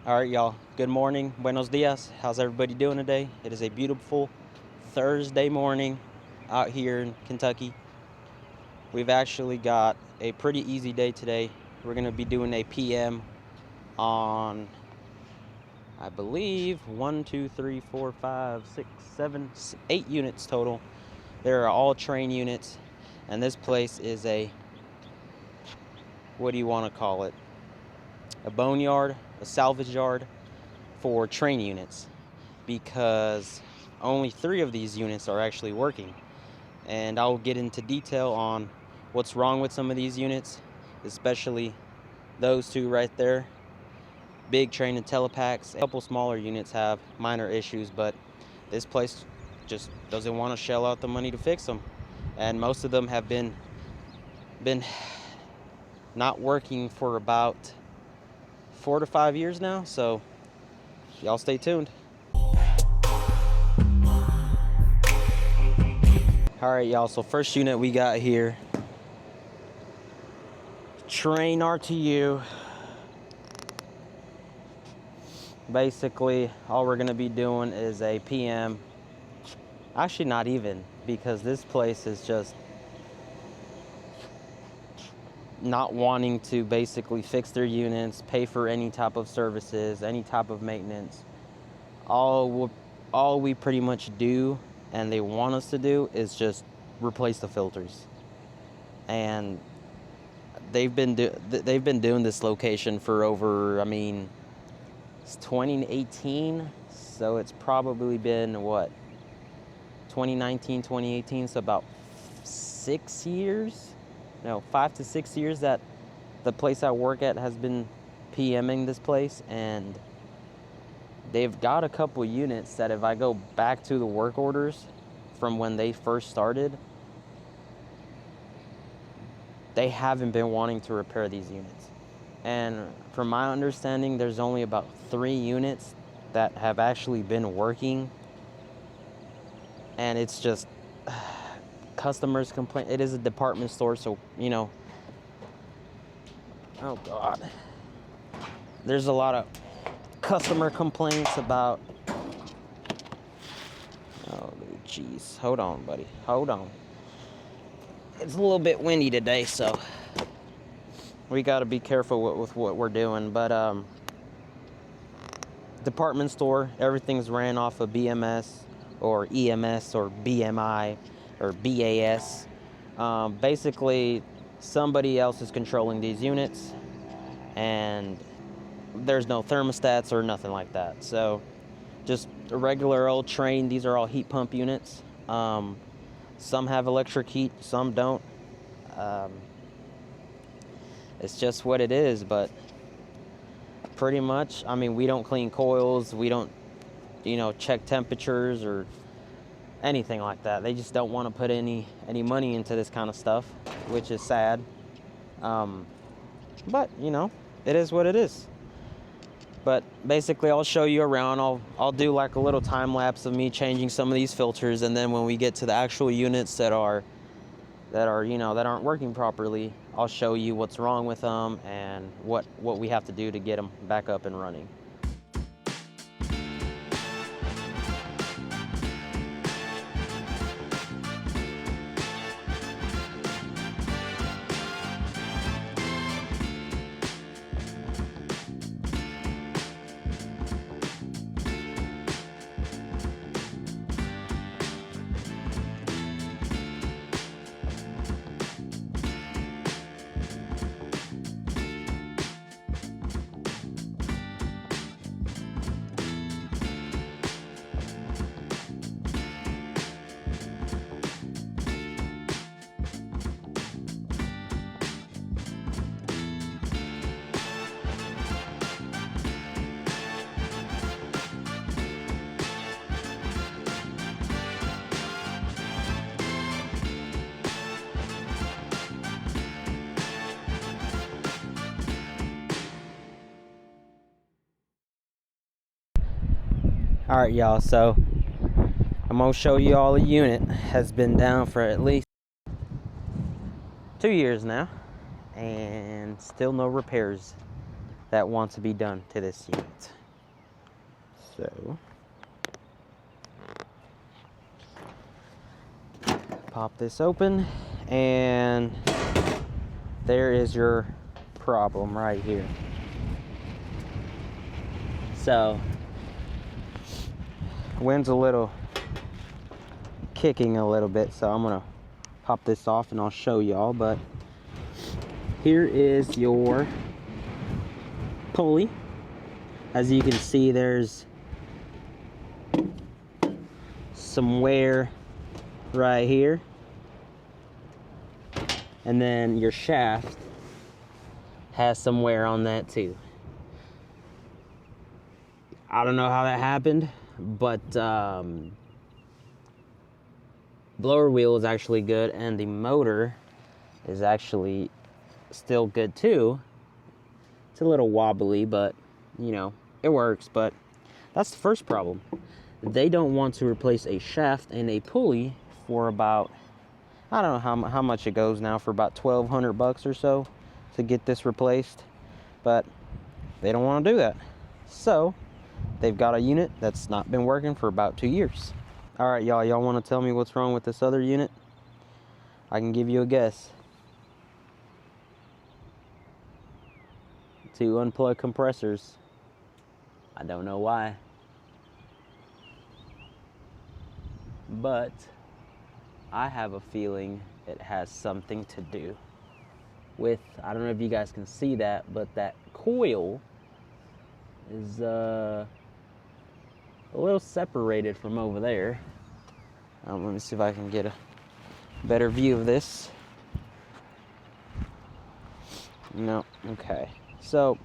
All right, y'all. Good morning. Buenos dias. How's everybody doing today? It is a beautiful Thursday morning out here in Kentucky. We've actually got a pretty easy day today. We're going to be doing a PM on, I believe, 1, 2, 3, 4, 5, 6, 7, 8 units total. They're all TRANE units, and this place is what do you want to call it? A boneyard, a salvage yard for TRANE units, because only 3 of these units are actually working. And I'll get into detail on what's wrong with some of these units, especially those 2 right there. Big TRANE and telepacks. A couple smaller units have minor issues, but this place just doesn't want to shell out the money to fix them. And most of them have been not working for about 4 to 5 years now, so y'all stay tuned. Alright, y'all, so first unit we got here, TRANE RTU. Basically, all we're going to be doing is a PM. Actually, not even, because this place is just not wanting to basically fix their units, pay for any type of services, any type of maintenance. All we pretty much do, and they want us to do, is just replace the filters. And they've been doing this location for over, it's 2018, so it's probably been what, 2019, 2018, so about 6 years, no, 5 to 6 years that the place I work at has been PMing this place. And they've got a couple units that, if I go back to the work orders from when they first started, they haven't been wanting to repair these units. And from my understanding, there's only about 3 units that have actually been working. And it's just customers complain. It is a department store, so oh god, there's a lot of customer complaints about, oh jeez, hold on buddy, hold on. It's a little bit windy today, so we got to be careful with what we're doing. But department store, everything's ran off of BMS or EMS or BMI or BAS. Basically, somebody else is controlling these units, and there's no thermostats or nothing like that. So just a regular old TRANE. These are all heat pump units. Some have electric heat, some don't. It's just what it is. But pretty much, we don't clean coils, we don't check temperatures or anything like that. They just don't want to put any money into this kind of stuff, which is sad. But it is what it is. But basically, I'll show you around. I'll do like a little time lapse of me changing some of these filters, and then when we get to the actual units that aren't working properly, I'll show you what's wrong with them and what we have to do to get them back up and running. Alright y'all, so I'm going to show you all. The unit has been down for at least 2 years now, and still no repairs. that want to be done to this unit. So pop this open, and there is your problem right here. So wind's a little kicking a little bit, so I'm gonna pop this off and I'll show y'all. But here is your pulley. As you can see, there's some wear right here, and then your shaft has some wear on that too. I don't know how that happened, but blower wheel is actually good, and the motor is actually still good too. It's a little wobbly, but you know, it works. But that's the first problem. They don't want to replace a shaft and a pulley for about, I don't know how much it goes now, for about $1,200 or so to get this replaced. But they don't want to do that. So they've got a unit that's not been working for about 2 years. All right, y'all want to tell me what's wrong with this other unit? I can give you a guess. 2 unplugged compressors. I don't know why, but I have a feeling it has something to do with, I don't know if you guys can see that, but that coil is a little separated from over there. Let me see if I can get a better view of this. No, okay. So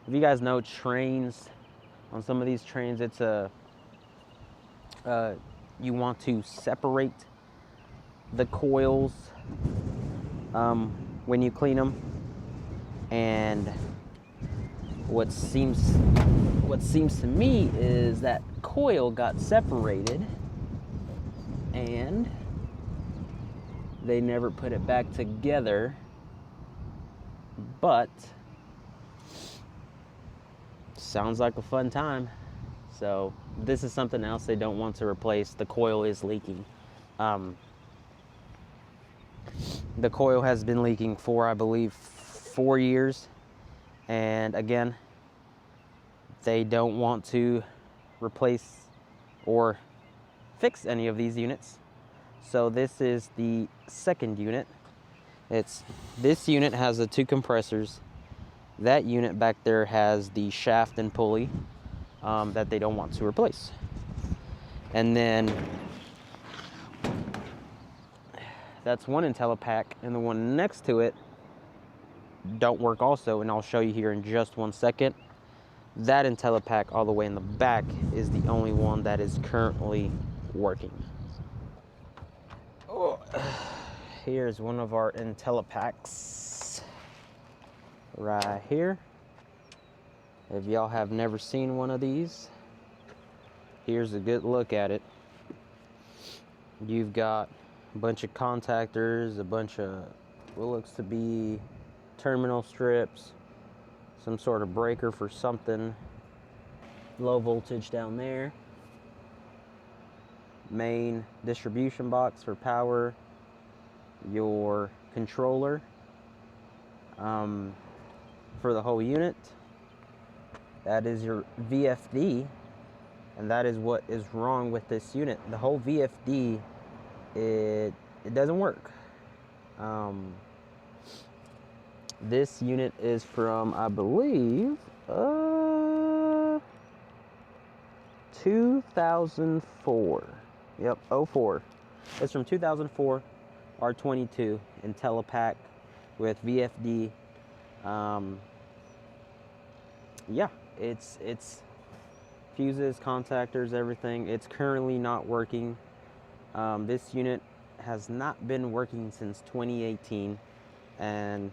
if you guys know trains, on some of these trains, it's you want to separate the coils when you clean them, and what seems to me is that coil got separated and they never put it back together. But sounds like a fun time. So this is something else they don't want to replace. The coil is leaking. The coil has been leaking for, I believe, 4 years. And again, they don't want to replace or fix any of these units. So this is the second unit. This unit has the 2 compressors. That unit back there has the shaft and pulley that they don't want to replace. And then that's one IntelliPack, and the one next to it don't work also, and I'll show you here in just 1 second. That IntelliPack all the way in the back is the only one that is currently working. Oh, here's one of our IntelliPacks right here. If y'all have never seen one of these, here's a good look at it. You've got a bunch of contactors, a bunch of what looks to be terminal strips, some sort of breaker for something, low voltage down there, main distribution box for power, your controller for the whole unit. That is your VFD, and that is what is wrong with this unit. The whole VFD, it doesn't work. This unit is from, I believe, 2004. Yep, 04. It's from 2004, R22 IntelliPack with VFD. Yeah, it's fuses, contactors, everything. It's currently not working. This unit has not been working since 2018, and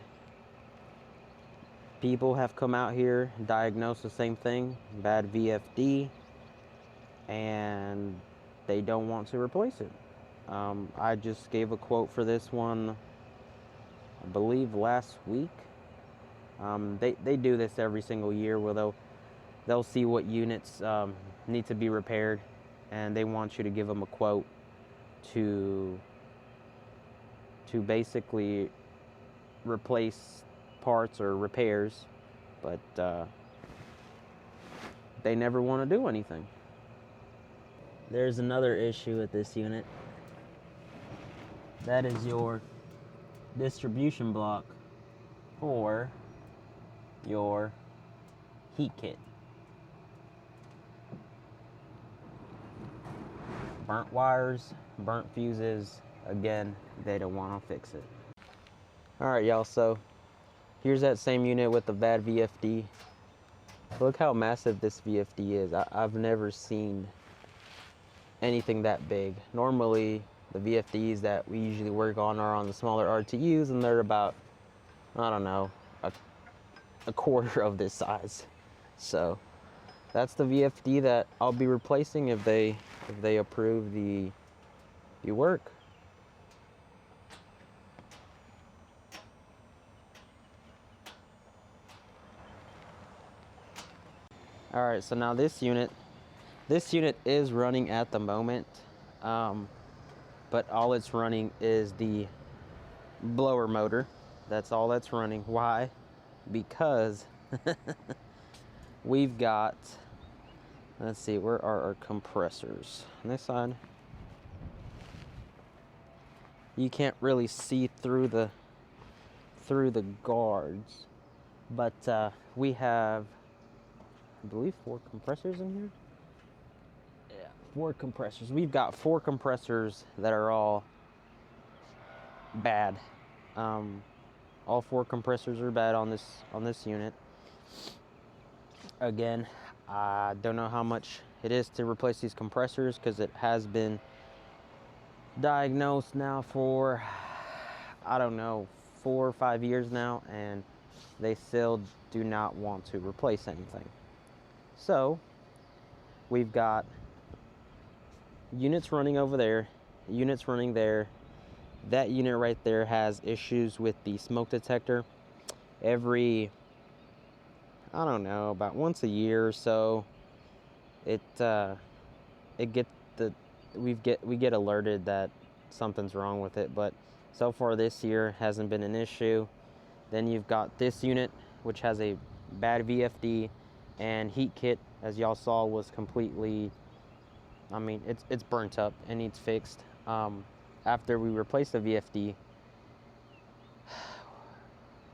people have come out here and diagnosed the same thing, bad VFD, and they don't want to replace it. I just gave a quote for this one, I believe last week, They do this every single year where they'll see what units need to be repaired, and they want you to give them a quote to basically replace parts or repairs, but they never want to do anything. There's another issue with this unit. That is your distribution block for your heat kit. Burnt wires, burnt fuses. Again, they don't want to fix it. All right, y'all, so here's that same unit with the bad VFD. Look how massive this VFD is. I've never seen anything that big. Normally, the VFDs that we usually work on are on the smaller RTUs, and they're about, I don't know, a quarter of this size. So that's the VFD that I'll be replacing if they approve the work. All right, so now this unit is running at the moment, but all it's running is the blower motor. That's all that's running. Why? Because we've got, let's see, where are our compressors? On this side, you can't really see through the guards, but we have, I believe, 4 compressors in here. Yeah, 4 compressors. We've got 4 compressors that are all bad. All 4 compressors are bad on this unit. Again, I don't know how much it is to replace these compressors because it has been diagnosed now for, I don't know, 4 or 5 years now, and they still do not want to replace anything. So we've got units running over there, units running there. That unit right there has issues with the smoke detector. Every, I don't know, about once a year or so, we get alerted that something's wrong with it, but so far this year hasn't been an issue. Then you've got this unit, which has a bad VFD, and heat kit, as y'all saw, was completely, I mean, it's burnt up and needs fixed. After we replace the VFD,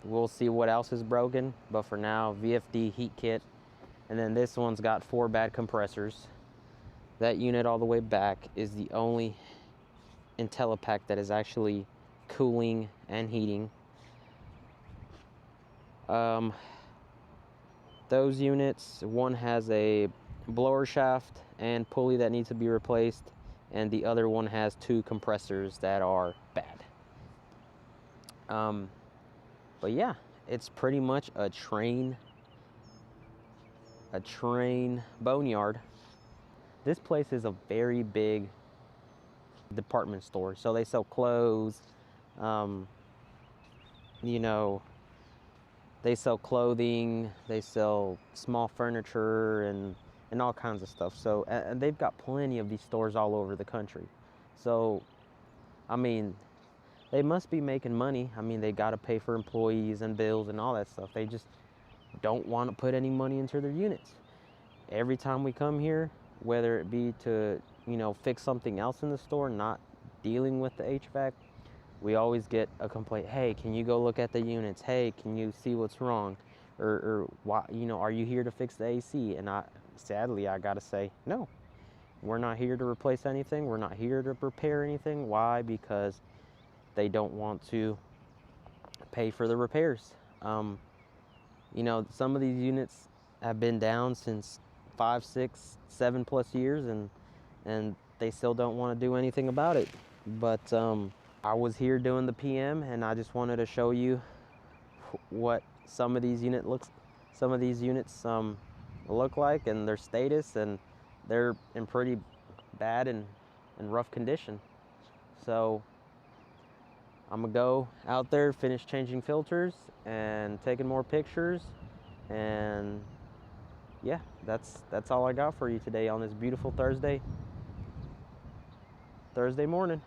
we'll see what else is broken, but for now, VFD, heat kit, and then this one's got 4 bad compressors. That unit all the way back is the only IntelliPack that is actually cooling and heating. Those units, one has a blower shaft and pulley that needs to be replaced, and the other one has 2 compressors that are bad. But yeah, it's pretty much a TRANE boneyard. This place is a very big department store, so they sell clothes, you know, they sell clothing, they sell small furniture and all kinds of stuff. So, and they've got plenty of these stores all over the country. So, I mean, they must be making money. I mean, they got to pay for employees and bills and all that stuff. They just don't want to put any money into their units. Every time we come here, whether it be to, you know, fix something else in the store, not dealing with the HVAC, we always get a complaint. Hey, can you go look at the units? Hey, can you see what's wrong? Or why, you know, are you here to fix the AC? And sadly, I gotta say, no, we're not here to replace anything. We're not here to repair anything. Why? Because they don't want to pay for the repairs. You know, some of these units have been down since 5, 6, 7+ years, and they still don't want to do anything about it. But I was here doing the PM, and I just wanted to show you what some of these units look like and their status, and they're in pretty bad and rough condition. So I'm gonna go out there, finish changing filters and taking more pictures. And yeah, that's all I got for you today on this beautiful Thursday morning.